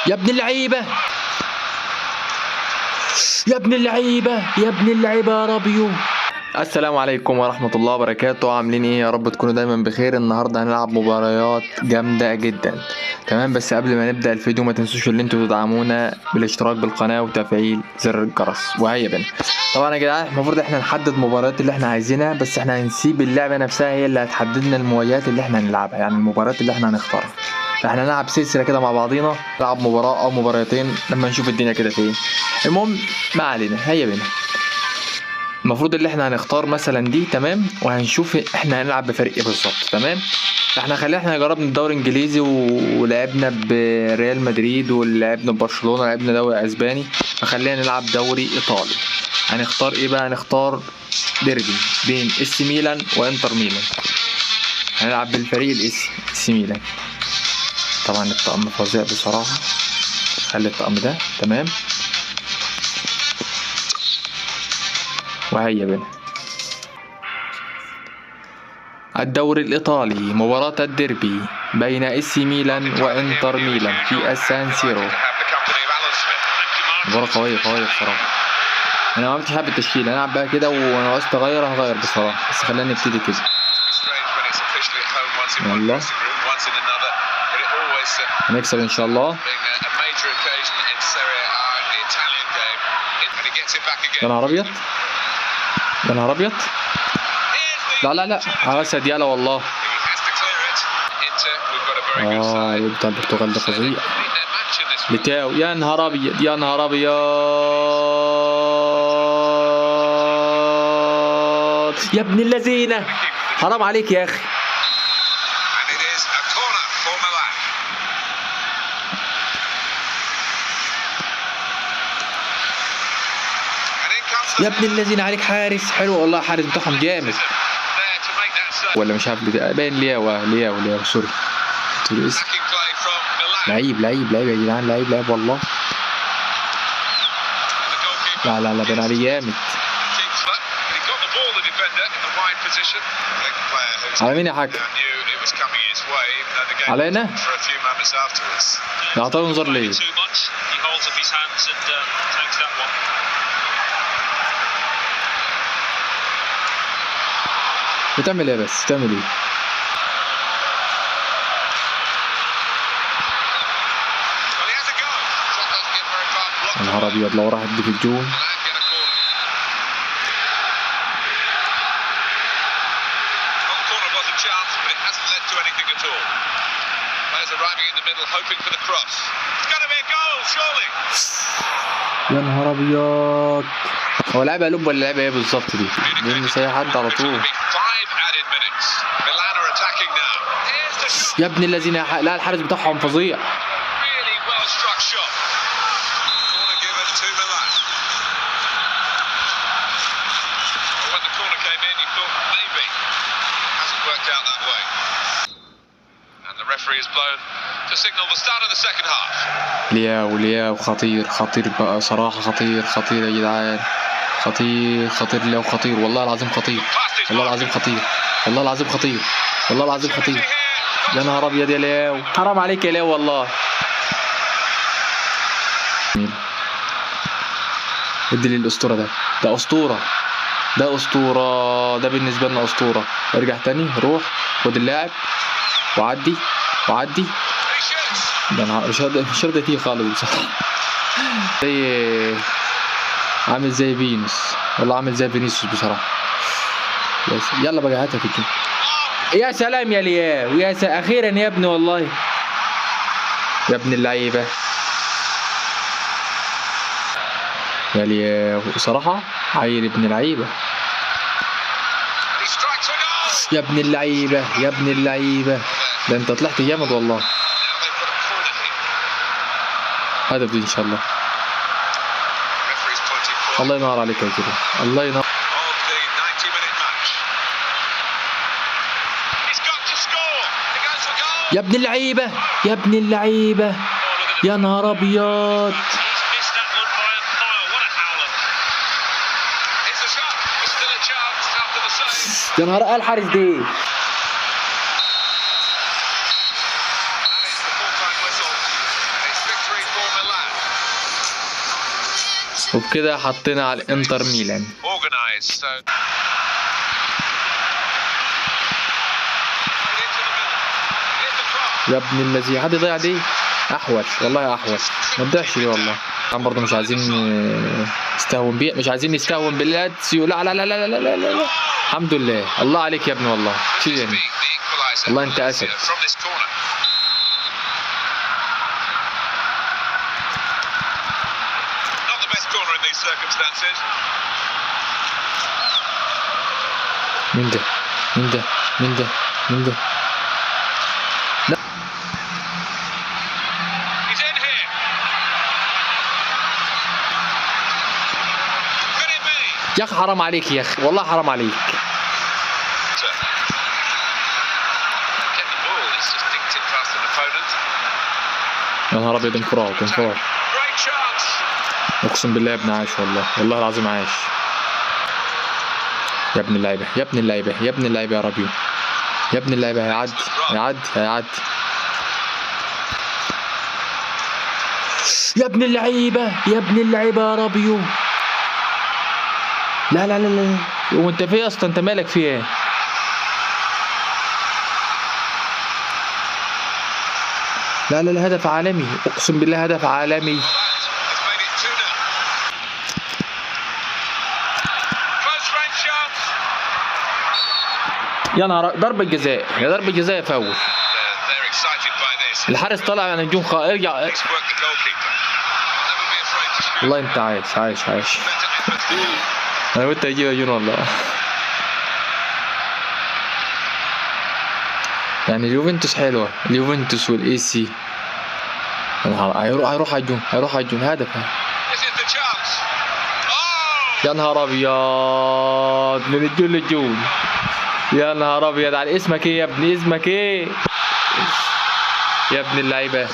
يا ابن اللعيبة يا ابن اللعيبة يا ابن اللعيبة يا رابيو. السلام عليكم ورحمة الله وبركاته، عاملين ايه؟ يا رب تكونوا دايما بخير. النهاردة هنلعب مباريات جامدة جدا، تمام؟ بس قبل ما نبدأ الفيديو ما تنسوش ان انتوا تدعمونا بالاشتراك بالقناة وتفعيل زر الجرس. وهيا بنا. طبعا يا جدعان المفروض احنا نحدد المباريات اللي احنا عايزينها، بس احنا هنسيب اللعبة نفسها هي اللي هتحدد لنا المواجهات اللي احنا هنلعبها، يعني المباريات اللي احنا هنختارها. فاحنا نلعب سلسلة كده مع بعضينا، نلعب مباراة او مباراتين لما نشوف الدنيا كده فين. المهم ما علينا، هيا بنا. المفروض اللي احنا هنختار مثلا دي، تمام؟ وهنشوف احنا هنلعب بفريق ايه بالظبط، تمام؟ احنا جربنا الدوري الانجليزي ولعبنا بريال مدريد ولعبنا ببرشلونة، لعبنا دوري اسباني، فخلينا نلعب دوري ايطالي. هنختار ايه بقى؟ هنختار ديربي بين اس ميلان وانتر ميلان. هنلعب بالفريق الاس ميلان. طبعا الطقم فظيع بصراحة، خلي الطقم ده تمام. وهيا بنا. الدوري الإيطالي، مباراة الديربي بين اس ميلان وانتر ميلان في السان سيرو. مباراة قوية بصراحة. أنا ما عملتش حابب التشكيل، هنلعب بقى كده، وأنا عايز هغير بصراحة، بس خلينا نبتدي كده. يلا هنكسب إن شاء الله. يا نهار أبيض يا نهار أبيض. لا أسد يالا والله. بتاع البرتغال ده فظيع. لتاو، يا نهار أبيض يا نهار أبيض يا ابن اللذينة، حرام عليك يا أخي. يا ابن الذين عليك حارس حلو والله، حارس بتاعهم جامد. ولا مش عارف باين لياو سوري. لعيب يا جدعان، لعيب والله. لا باين عليه جامد. على مين يا حاج؟ علينا؟ لا اعطاه انظر ليه. بتعمل ايه بس؟ بتعمل ايه؟ يا نهار ابيض لو راحت دي في الجون. يا نهار ابيض. هو لعبها لوب ولا لعبها ايه بالظبط دي؟ مش اي حد على طول. يا ابن الذين، لا الحارس بتاعهم فظيع. لياو خطير بقى صراحة، خطير يا جدعان، خطير لياو، خطير والله العظيم، خطير. يا نهار ابيض يا لياو، حرام عليك يا لياو والله. ادي لي الاسطورة ده اسطورة، ده بالنسبة لنا اسطورة. ارجع تاني، روح خد اللاعب وعدي. ده انا مش راضي فيه خالص بصراحة. عامل زي فينيسيوس بصراحة. يلا بقى هاتها في الجون. يا سلام يا لياو، اخيرا يا ابني والله، يا ابن اللعيبة يا لياو صراحة، عيل ابن اللعيبة، يا ابن اللعيبة ده انت طلعت جامد والله. هدف دي ان شاء الله. الله ينور عليك يا كده، الله ينور. يا ابن اللعيبة يا نهار ابيض. يا نهار الحارس دي. وبكده حطينا على الانتر ميلان. يا ابن الذي حد يضيع دي. احوش والله احوش، ما تضيعش دي والله. طبعا برضه مش عايزين نستهون بيه، مش عايزين نستهون باللاتسيو. لا لا لا لا لا لا لا. الحمد لله، الله عليك يا ابني والله، شيل يعني. والله انت اسد. مين ده؟ مين ده؟ مين ده؟ مين ده؟ لا يا اخي حرام عليك يا اخي، والله حرام عليك. يا نهار ابيض، انفراد انفراد. اقسم بالله يا ابن عايش، والله والله العظيم عايش. يا ابن اللعيبه يا ابن اللعيبه يا ابن اللعيبه يا ربيو، يا ابن اللعيبه. هيعدي هيعدي هيعدي يا ابن اللعيبه يا ابن اللعيبه يا ربيو. لا لا لا لا، وانت في اصلا؟ انت مالك في ايه؟ لا لا لا، هدف عالمي، اقسم بالله هدف عالمي. يا نهار، ضربة جزاء، يا ضربة جزاء فاول. الحارس طالع يعني نجوم ارجع. والله انت عايش عايش عايش. انا قلت اجيب اجون والله. يعني اليوفنتوس حلوه، اليوفنتوس والاي سي. هيروح على الجون، هيروح على الجون. هدف. يا نهار ابيض، من الجون للجون. يا نهار ابيض على اسمك ايه يا ابني؟ اسمك ايه يا ابن اللعيبه؟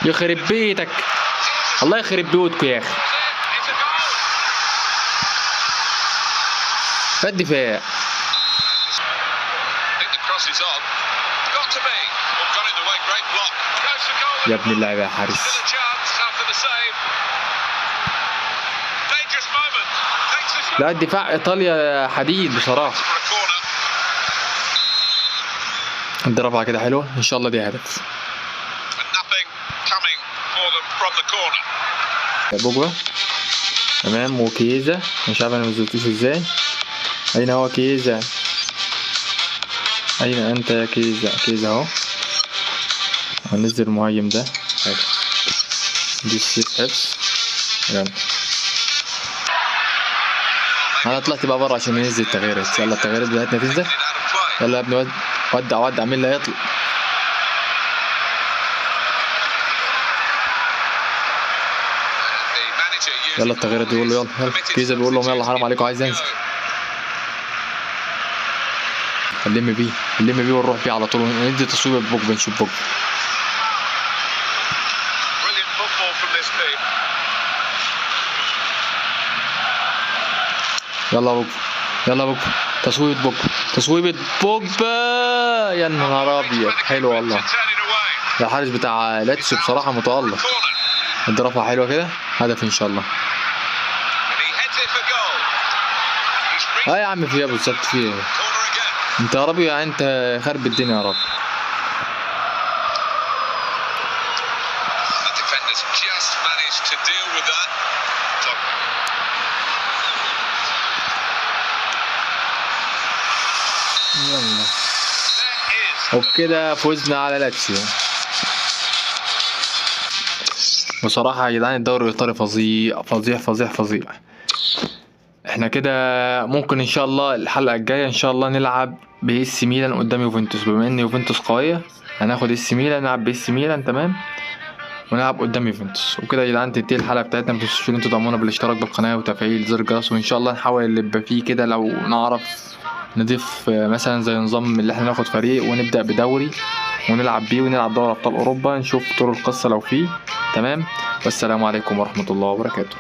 يخرب بيتك، الله يخرب بيوتكم يا اخي. خد دفاع. يا ابن اللعيبه يا حارس. لا الدفاع ايطاليا حديد بصراحه. دي رفعه كده حلوه ان شاء الله، دي هدف. بوجبا تمام، وكيزا مش عارف انا نزلتوش ازاي. اين هو كيزا؟ اين انت يا كيزا؟ كيزا اهو. هننزل المهاجم ده. دي السيف حبس. يلا انا طلعت بقى بره عشان ننزل التغييرات. يلا التغييرات بتاعتنا تنزل. يلا يا ابني ودع ودع. مين اللي هيطلع؟ يلا التغييرات بيقول له يلا يلا. كيزا بيقول لهم يلا حرام عليكم عايز انزل. نلم بيه نلم بيه ونروح بيه على طول، ندي تصوير بوجبا نشوف بوجبا. يلا بوجبا يلا بوجبا. تصويبة بوجبا تصويبة بوجبا. يا نهار ابيض، حلو والله. الحارس بتاع لاتسيو بصراحة متألق. الضربة حلوة كده، هدف ان شاء الله. يا عم في ايه بالظبط؟ في ايه انت يا ربي؟ يعني انت خرب الدنيا يا رب. يلا وبكده فوزنا على لاتسيو. بصراحة يا جدعان الدوري الإيطالي فظيع فظيع فظيع فظيع. احنا كده ممكن ان شاء الله الحلقة الجاية ان شاء الله نلعب بإس ميلان قدام يوفنتوس. بما ان يوفنتوس قوية هناخد إس ميلان، نلعب بإس ميلان تمام، ونلعب قدام يوفنتوس. وكده يا جدعان تنتهي الحلقة بتاعتنا. متنسوش ان انتوا تدعمونا بالاشتراك بالقناة وتفعيل زر الجرس، وان شاء الله نحاول اللي يبقى فيه كده لو نعرف نضيف مثلا زي نظام اللي احنا ناخد فريق ونبدأ بدوري ونلعب بيه ونلعب دوري ابطال اوروبا. نشوف طول القصة لو فيه تمام. والسلام عليكم ورحمة الله وبركاته.